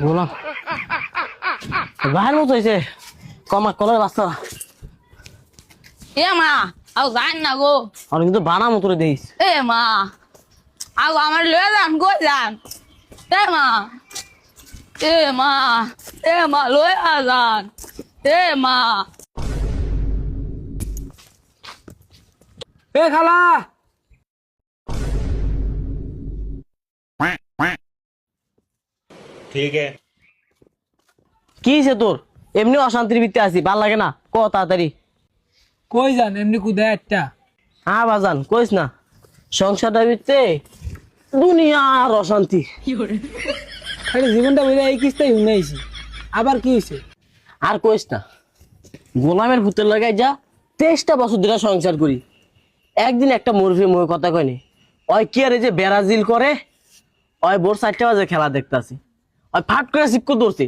গোলাম বাহির মতো হয়েছে কমা কলের বাচ্চা এ মা আও যান না গো আর কিন্তু বানা মতো দিস এ মা আও আমার লয়ে যান কই যান এ মা এ মা এ মা লয়ে যান এ মা এ খালা ठीक है। কি হয়েছে তোর এমনি অশান্তির ভিত্তি আছি ভাল লাগে না ক তাড়াতাড়ি কই যান এমনি কুদে একটা হ্যাঁ বাজান কইস না সংসারটার ভিত্তে দুনিয়ার অশান্তি খালি জীবনটা বেড়ে এই কিস্তাই শুনেছি আবার কি হয়েছে আর কইস না গোলামের ভূতের লাগাই যা 23টা বছর ধরে সংসার করি একদিন একটা মুরফি মুখে কথা কয়নি ওই কি আর এই যে ব্রাজিল করে ওই ভোর 4টা বাজে খেলা দেখতাছি ওই ফাট করে শিক্ষক ধরছে